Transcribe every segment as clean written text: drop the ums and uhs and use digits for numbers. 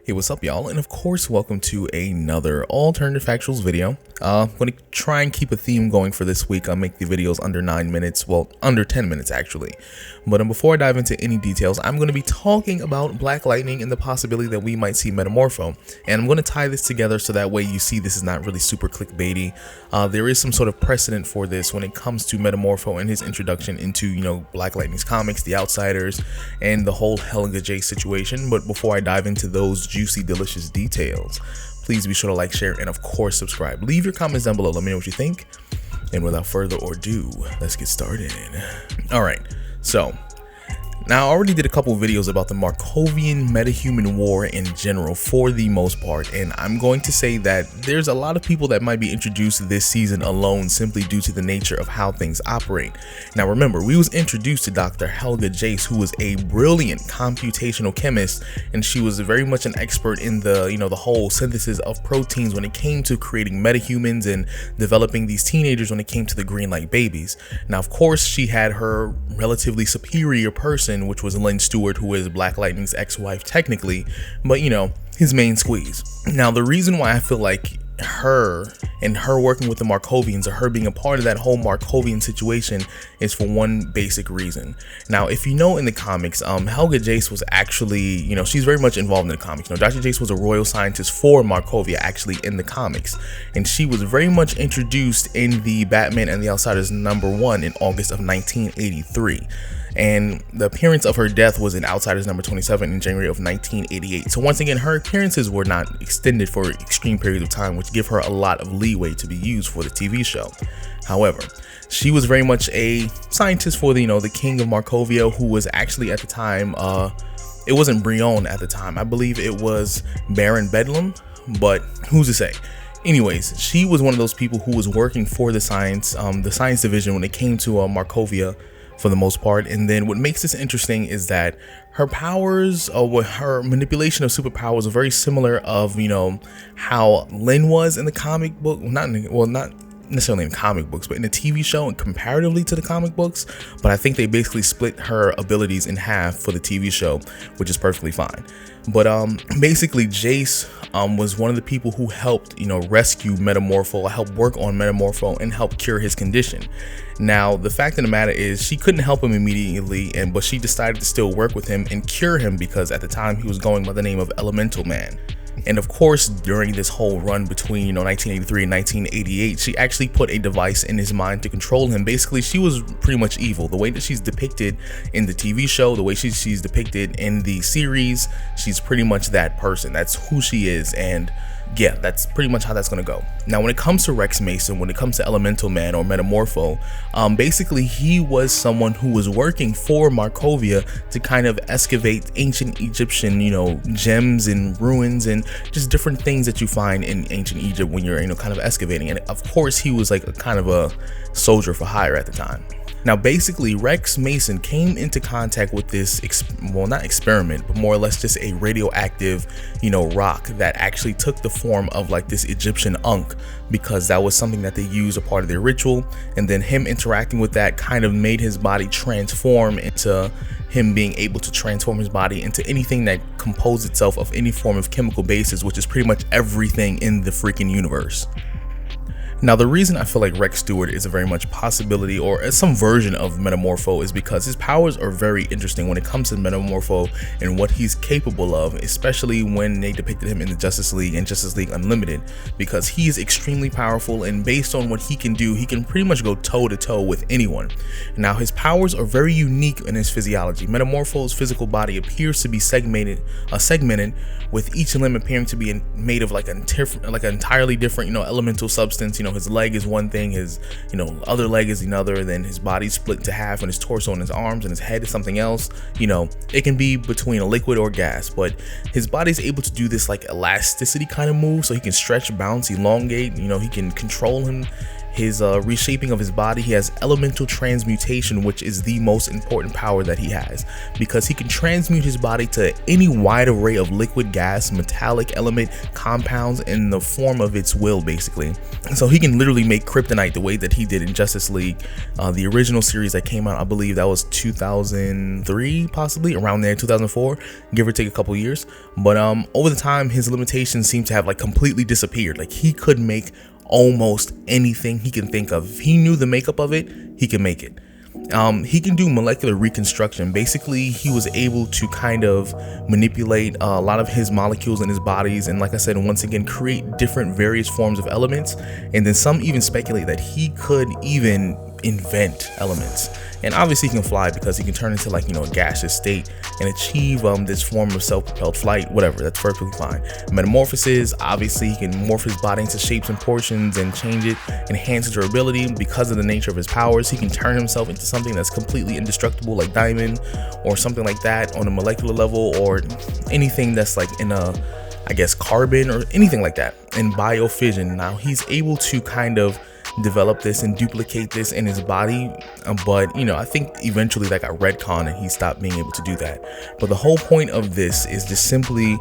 Hey, what's up, y'all? And of course, welcome to another alternative factuals video. I'm going to try and keep a theme going for this week. I'll make the videos under 9 minutes, well, under 10 minutes actually. But before I dive into any details, I'm going to be talking about Black Lightning and the possibility that we might see Metamorpho. And I'm going to tie this together so that way you see this is not really super clickbaity. There is some sort of precedent for this when it comes to Metamorpho and his introduction into, Black Lightning's comics, The Outsiders, and the whole Helga Jace situation. But before I dive into those juicy, delicious details, please be sure to like, share, and of course subscribe. Leave your comments down below. Let me know what you think. And without further ado, let's get started. All right, so now I already did a couple videos about the Markovian metahuman war in general for the most part, and I'm going to say that there's a lot of people that might be introduced this season alone simply due to the nature of how things operate. Now remember, we was introduced to Dr. Helga Jace, who was a brilliant computational chemist, and she was very much an expert in the the whole synthesis of proteins when it came to creating metahumans and developing these teenagers when it came to the green light babies. Now of course she had her relatively superior person, which was Lynn Stewart, who is Black Lightning's ex-wife technically, but his main squeeze. Now the reason why I feel like her working with the Markovians, or her being a part of that whole Markovian situation, is for one basic reason. Now if you know in the comics, Helga Jace was actually, she's very much involved in the comics. Dr. Jace was a royal scientist for Markovia actually in the comics, and she was very much introduced in the Batman and the Outsiders #1 in August of 1983. And the appearance of her death was in Outsiders #27 in January of 1988. So once again, her appearances were not extended for extreme periods of time, which give her a lot of leeway to be used for the TV show. However, she was very much a scientist for the king of Markovia, who was actually at the time, it wasn't Brion at the time. I believe it was Baron Bedlam, but who's to say? Anyways, she was one of those people who was working for the science division when it came to Markovia, for the most part. And then what makes this interesting is that her powers, or her manipulation of superpowers, are very similar of how Lynn was in the comic book. Not necessarily in comic books, but in the TV show, and comparatively to the comic books. But I think they basically split her abilities in half for the TV show, which is perfectly fine. But basically Jace was one of the people who helped rescue Metamorpho, helped work on Metamorpho, and help cure his condition. Now the fact of the matter is, she couldn't help him immediately, but she decided to still work with him and cure him, because at the time he was going by the name of Elemental Man. And of course, during this whole run between 1983 and 1988, she actually put a device in his mind to control him. Basically, she was pretty much evil. The way that she's depicted in the TV show, the way she's depicted in the series, she's pretty much that person. That's who she is, and yeah, that's pretty much how that's gonna go. Now when it comes to Rex Mason, when it comes to Elemental Man or Metamorpho, basically he was someone who was working for Markovia to kind of excavate ancient Egyptian gems and ruins and just different things that you find in ancient Egypt when you're kind of excavating. And of course he was like a kind of a soldier for hire at the time. Now basically Rex Mason came into contact with this, well, not experiment, but more or less just a radioactive rock that actually took the form of like this Egyptian Ankh, because that was something that they used a part of their ritual. And then him interacting with that kind of made his body transform into him being able to transform his body into anything that composed itself of any form of chemical basis, which is pretty much everything in the freaking universe. Now the reason I feel like Rex Stewart is a very much possibility, or some version of Metamorpho, is because his powers are very interesting when it comes to Metamorpho and what he's capable of, especially when they depicted him in the Justice League and Justice League Unlimited, because he is extremely powerful, and based on what he can do, he can pretty much go toe to toe with anyone. Now his powers are very unique in his physiology. Metamorpho's physical body appears to be segmented, with each limb appearing to be made of like an entirely different elemental substance. His leg is one thing, his other leg is another, then his body's split into half, and his torso and his arms and his head is something else. It can be between a liquid or gas, but his body's able to do this like elasticity kind of move, so he can stretch, bounce, elongate. He can control him his reshaping of his body. He has elemental transmutation, which is the most important power that he has, because he can transmute his body to any wide array of liquid, gas, metallic, element, compounds in the form of its will, basically. So he can literally make kryptonite the way that he did in Justice League, the original series that came out, I believe that was 2003, possibly around there, 2004, give or take a couple years. But over the time, his limitations seem to have like completely disappeared. Like, he could make almost anything he can think of. If he knew the makeup of it, he can make it. He can do molecular reconstruction. Basically, he was able to kind of manipulate a lot of his molecules in his bodies, and like I said, once again, create different various forms of elements. And then some even speculate that he could even invent elements. And obviously he can fly, because he can turn into, like, a gaseous state and achieve this form of self-propelled flight, whatever. That's perfectly fine. Metamorphosis, obviously he can morph his body into shapes and portions and change it, enhance his durability. Because of the nature of his powers, he can turn himself into something that's completely indestructible, like diamond or something like that on a molecular level, or anything that's like in a, I guess, carbon or anything like that, in biofission. Now he's able to kind of develop this and duplicate this in his body, but I think eventually that got retconned and he stopped being able to do that. But the whole point of this is just simply,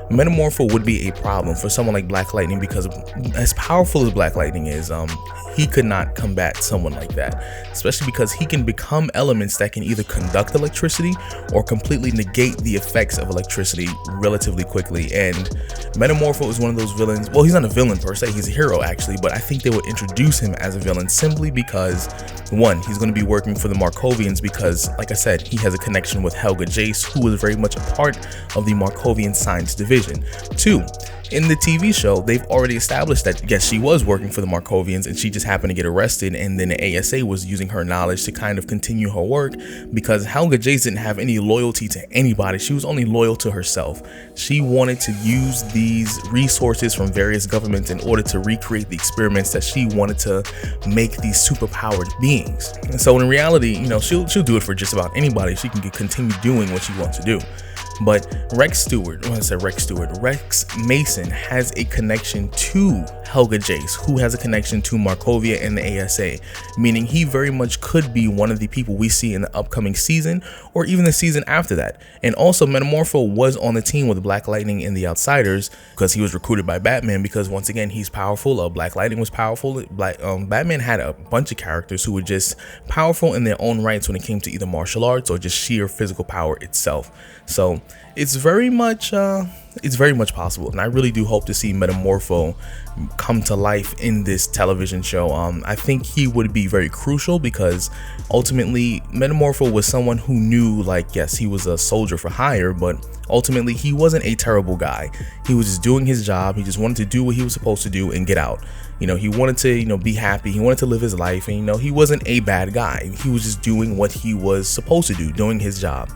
Metamorpho would be a problem for someone like Black Lightning, because as powerful as Black Lightning is, he could not combat someone like that, especially because he can become elements that can either conduct electricity or completely negate the effects of electricity relatively quickly. And Metamorpho is one of those villains. Well, he's not a villain per se, he's a hero actually, but I think they would introduce him as a villain simply because, one, he's going to be working for the Markovians, because like I said, he has a connection with Helga Jace, who is very much a part of the Markovian science division. Two, in the TV show, they've already established that, yes, she was working for the Markovians and she just happened to get arrested, and then the ASA was using her knowledge to kind of continue her work, because Helga Jace didn't have any loyalty to anybody. She was only loyal to herself. She wanted to use these resources from various governments in order to recreate the experiments that she wanted to make these superpowered beings. And so in reality, she'll do it for just about anybody. She can continue doing what she wants to do. But Rex Mason has a connection to Helga Jace, who has a connection to Markovia and the ASA, meaning he very much could be one of the people we see in the upcoming season, or even the season after that. And also, Metamorpho was on the team with Black Lightning and the Outsiders, because he was recruited by Batman, because once again, he's powerful. Black Lightning was powerful. Batman had a bunch of characters who were just powerful in their own rights when it came to either martial arts or just sheer physical power itself. So it's very much possible, and I really do hope to see Metamorpho come to life in this television show. I think he would be very crucial, because ultimately Metamorpho was someone who knew, like, yes, he was a soldier for hire, but ultimately he wasn't a terrible guy. He was just doing his job. He just wanted to do what he was supposed to do and get out. He wanted to, be happy. He wanted to live his life, and he wasn't a bad guy. He was just doing what he was supposed to do, doing his job.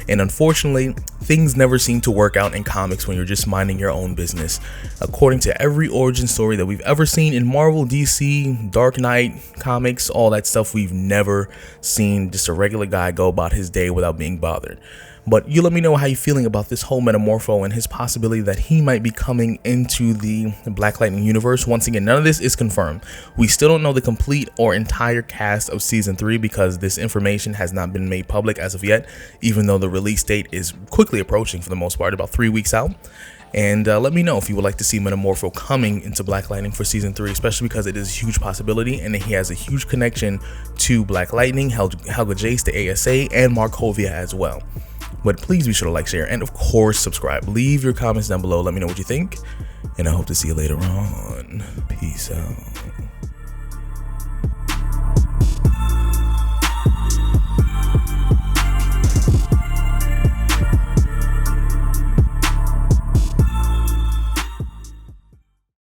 And unfortunately, things never seem to work out in comics when you're just minding your own business. According to every origin story that we've ever seen in Marvel, DC, Dark Knight comics, all that stuff, we've never seen just a regular guy go about his day without being bothered. But you let me know how you're feeling about this whole Metamorpho and his possibility that he might be coming into the Black Lightning universe. Once again, none of this is confirmed. We still don't know the complete or entire cast of season 3, because this information has not been made public as of yet, even though the release date is quickly approaching, for the most part, about 3 weeks out. And let me know if you would like to see Metamorpho coming into Black Lightning for season 3, especially because it is a huge possibility, and he has a huge connection to Black Lightning, Helga Jace, the ASA, and Markovia as well. But please be sure to like, share, and of course subscribe. Leave your comments down below. Let me know what you think, and I hope to see you later on. Peace out.